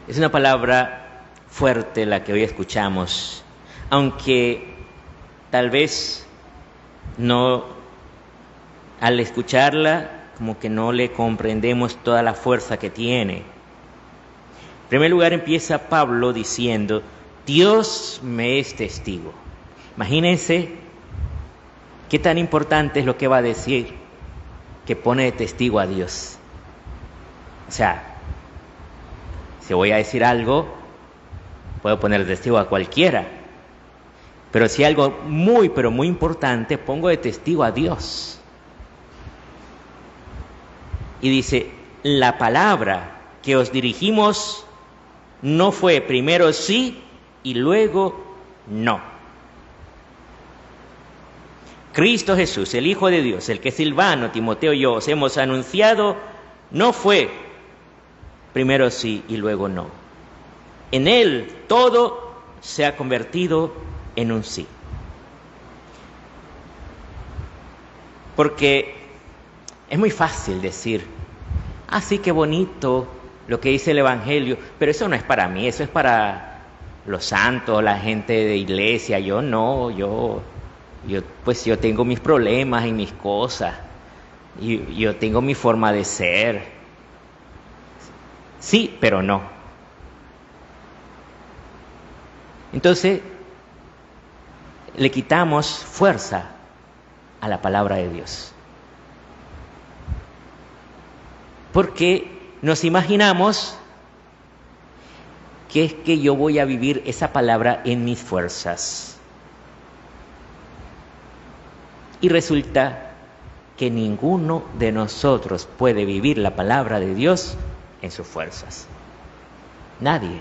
Es una palabra fuerte la que hoy escuchamos, aunque tal vez no, al escucharla, como que no le comprendemos toda la fuerza que tiene. En primer lugar empieza Pablo diciendo, Dios me es testigo. Imagínense qué tan importante es lo que va a decir, que pone de testigo a Dios. O sea, si voy a decir algo, puedo poner de testigo a cualquiera. Pero si algo muy, pero muy importante, pongo de testigo a Dios. Y dice, la palabra que os dirigimos no fue primero sí y luego no. Cristo Jesús, el Hijo de Dios, el que Silvano, Timoteo y yo os hemos anunciado, no fue primero sí y luego no. En Él todo se ha convertido en un sí. Porque es muy fácil decir, sí, qué bonito lo que dice el Evangelio, pero eso no es para mí, eso es para los santos, la gente de iglesia. Yo no, yo tengo mis problemas y mis cosas, y yo tengo mi forma de ser. Sí, pero no. Entonces, le quitamos fuerza a la palabra de Dios. Porque nos imaginamos que es que yo voy a vivir esa palabra en mis fuerzas. Y resulta que ninguno de nosotros puede vivir la palabra de Dios en sus fuerzas. Nadie.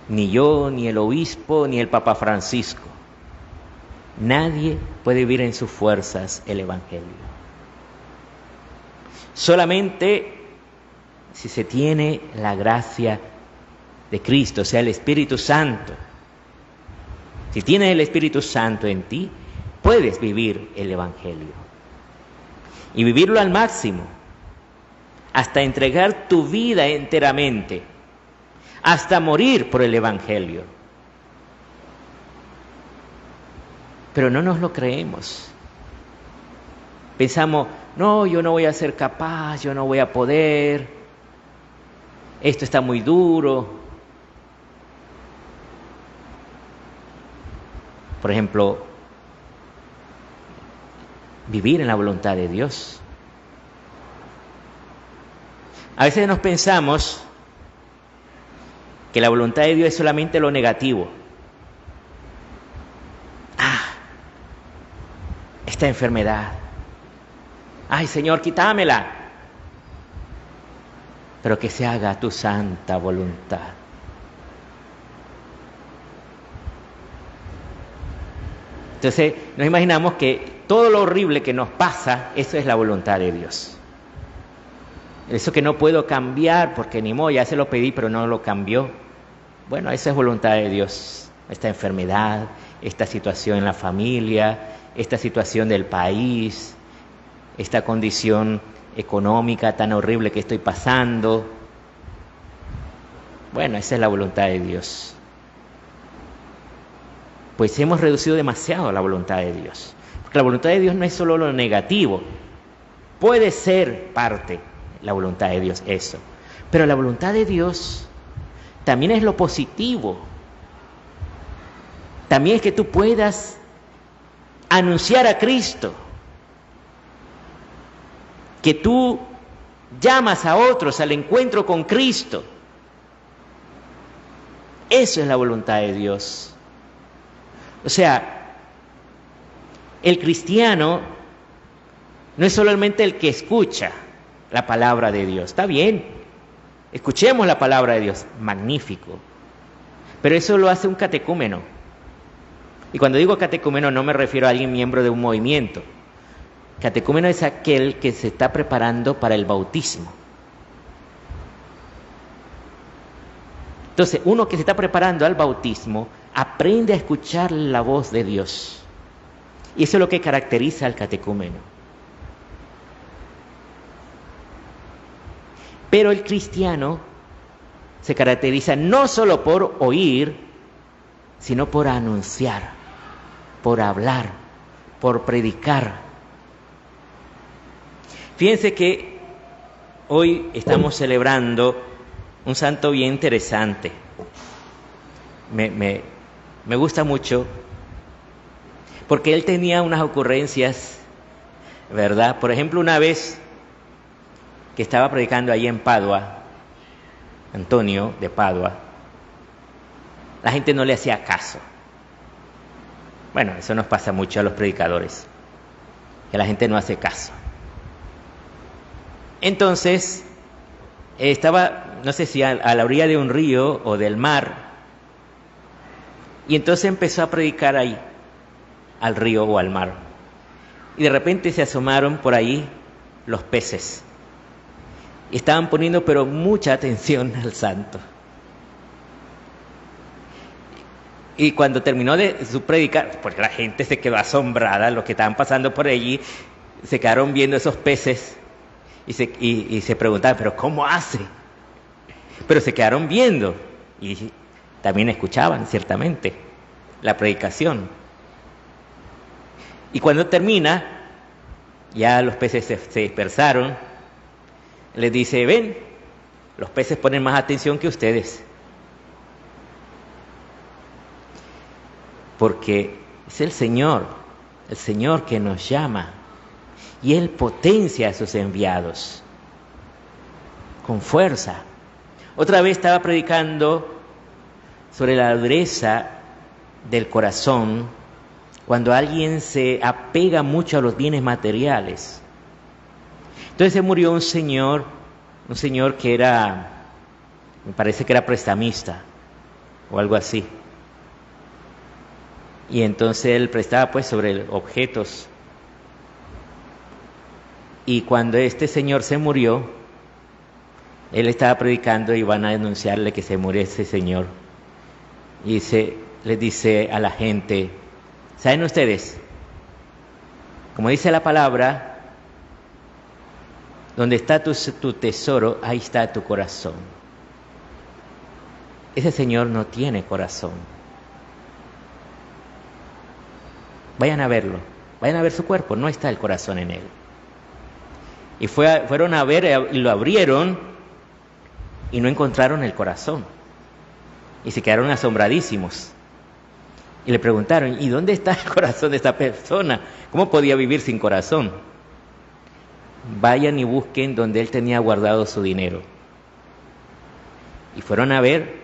Ni yo, ni el obispo, ni el Papa Francisco. Nadie puede vivir en sus fuerzas el Evangelio. Solamente si se tiene la gracia de Cristo, o sea, el Espíritu Santo. Si tienes el Espíritu Santo en ti, puedes vivir el Evangelio. Y vivirlo al máximo. Hasta entregar tu vida enteramente, hasta morir por el Evangelio. Pero no nos lo creemos. Pensamos, no, yo no voy a ser capaz, yo no voy a poder, esto está muy duro. Por ejemplo, vivir en la voluntad de Dios. A veces nos pensamos que la voluntad de Dios es solamente lo negativo. Esta enfermedad. Ay, Señor, quítamela. Pero que se haga tu santa voluntad. Entonces, nos imaginamos que todo lo horrible que nos pasa, eso es la voluntad de Dios. Eso que no puedo cambiar porque ni modo, ya se lo pedí, pero no lo cambió. Bueno, esa es voluntad de Dios. Esta enfermedad, esta situación en la familia, esta situación del país, esta condición económica tan horrible que estoy pasando. Bueno, esa es la voluntad de Dios. Pues hemos reducido demasiado la voluntad de Dios. Porque la voluntad de Dios no es solo lo negativo. Puede ser parte la voluntad de Dios eso. Pero la voluntad de Dios también es lo positivo. También es que tú puedas anunciar a Cristo. Que tú llamas a otros al encuentro con Cristo. Eso es la voluntad de Dios. O sea, el cristiano no es solamente el que escucha la palabra de Dios. Está bien, escuchemos la palabra de Dios, magnífico. Pero eso lo hace un catecúmeno. Y cuando digo catecúmeno no me refiero a alguien miembro de un movimiento. Catecúmeno es aquel que se está preparando para el bautismo. Entonces, uno que se está preparando al bautismo aprende a escuchar la voz de Dios. Y eso es lo que caracteriza al catecúmeno. Pero el cristiano se caracteriza no solo por oír, sino por anunciar, por hablar, por predicar. Fíjense que hoy estamos celebrando un santo bien interesante. Me gusta mucho porque él tenía unas ocurrencias, ¿verdad? Por ejemplo, una vez que estaba predicando allí en Padua, Antonio de Padua, la gente no le hacía caso. Bueno, eso nos pasa mucho a los predicadores, que la gente no hace caso. Entonces, estaba, no sé si a la orilla de un río o del mar, y entonces empezó a predicar ahí, al río o al mar. Y de repente se asomaron por ahí los peces. Y estaban poniendo pero mucha atención al santo. Y cuando terminó de su predicar, pues la gente se quedó asombrada, los que estaban pasando por allí, se quedaron viendo esos peces y se preguntaban, ¿pero cómo hace? Pero se quedaron viendo y también escuchaban, ciertamente, la predicación. Y cuando termina, ya los peces se dispersaron, les dice, ven, los peces ponen más atención que ustedes. Porque es el Señor que nos llama, y Él potencia a sus enviados con fuerza. Otra vez estaba predicando sobre la dureza del corazón cuando alguien se apega mucho a los bienes materiales. Entonces se murió un señor que era, me parece que era prestamista o algo así. Y entonces él prestaba pues sobre objetos. Y cuando este señor se murió, él estaba predicando y van a denunciarle que se murió ese señor. Y les dice a la gente, ¿saben ustedes? Como dice la palabra, donde está tu tesoro, ahí está tu corazón. Ese señor no tiene corazón. Vayan a verlo, vayan a ver su cuerpo, no está el corazón en él. Y fueron a ver y lo abrieron y no encontraron el corazón. Y se quedaron asombradísimos. Y le preguntaron, ¿y dónde está el corazón de esta persona? ¿Cómo podía vivir sin corazón? Vayan y busquen donde él tenía guardado su dinero. Y fueron a ver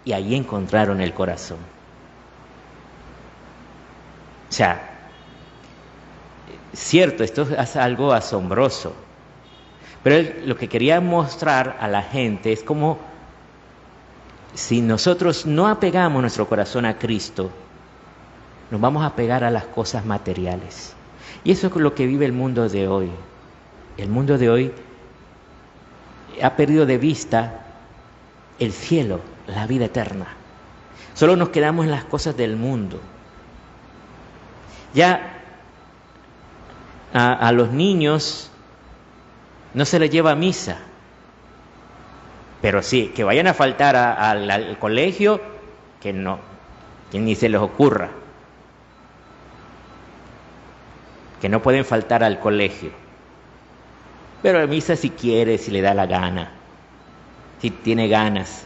y allí encontraron el corazón. O sea, cierto, esto es algo asombroso. Pero él, lo que quería mostrar a la gente es como si nosotros no apegamos nuestro corazón a Cristo, nos vamos a apegar a las cosas materiales. Y eso es lo que vive el mundo de hoy. El mundo de hoy ha perdido de vista el cielo, la vida eterna. Solo nos quedamos en las cosas del mundo. Ya a los niños no se les lleva a misa, pero sí, que vayan a faltar al colegio, que no, que ni se les ocurra, que no pueden faltar al colegio. Pero a misa si quiere, si le da la gana, si tiene ganas.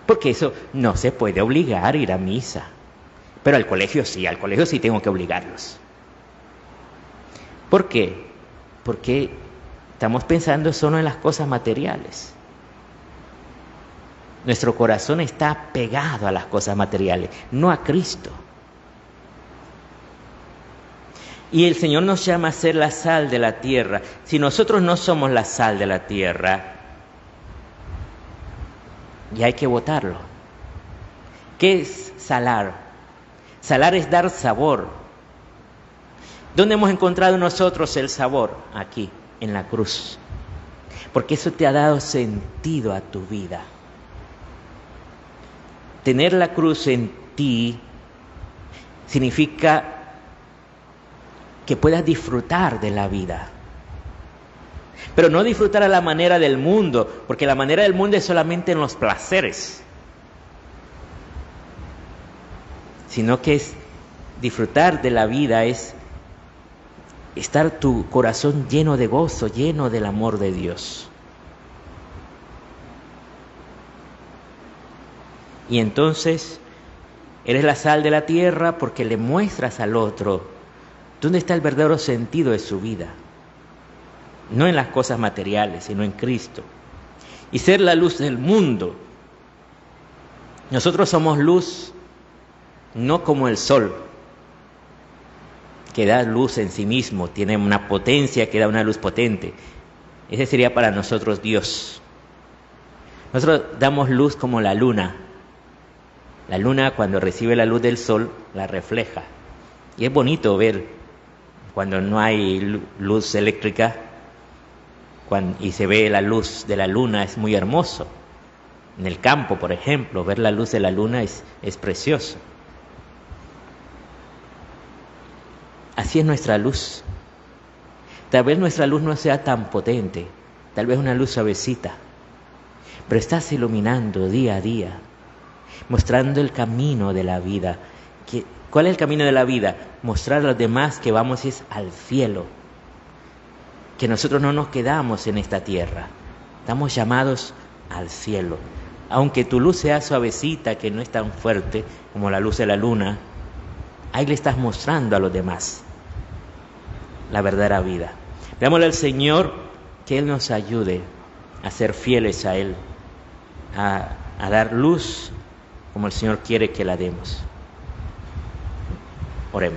Porque eso no se puede obligar a ir a misa. Pero al colegio sí tengo que obligarlos. ¿Por qué? Porque estamos pensando solo en las cosas materiales. Nuestro corazón está pegado a las cosas materiales, no a Cristo. Y el Señor nos llama a ser la sal de la tierra. Si nosotros no somos la sal de la tierra, ya hay que botarlo. ¿Qué es salar? Salar es dar sabor. ¿Dónde hemos encontrado nosotros el sabor? Aquí, en la cruz. Porque eso te ha dado sentido a tu vida. Tener la cruz en ti significa que puedas disfrutar de la vida. Pero no disfrutar a la manera del mundo, porque la manera del mundo es solamente en los placeres, sino que es disfrutar de la vida, es estar tu corazón lleno de gozo, lleno del amor de Dios. Y entonces eres la sal de la tierra porque le muestras al otro dónde está el verdadero sentido de su vida. No en las cosas materiales, sino en Cristo. Y ser la luz del mundo. Nosotros somos luz, no como el sol, que da luz en sí mismo, tiene una potencia que da una luz potente. Ese sería para nosotros Dios. Nosotros damos luz como la luna. La luna, cuando recibe la luz del sol, la refleja. Y es bonito ver cuando no hay luz eléctrica y se ve la luz de la luna, es muy hermoso. En el campo, por ejemplo, ver la luz de la luna es precioso. Así es nuestra luz. Tal vez nuestra luz no sea tan potente, tal vez una luz suavecita, pero estás iluminando día a día, mostrando el camino de la vida. ¿Cuál es el camino de la vida? Mostrar a los demás que vamos es al cielo, que nosotros no nos quedamos en esta tierra, estamos llamados al cielo. Aunque tu luz sea suavecita, que no es tan fuerte como la luz de la luna, ahí le estás mostrando a los demás la verdadera vida. Pidámosle al Señor que Él nos ayude a ser fieles a Él, a dar luz como el Señor quiere que la demos.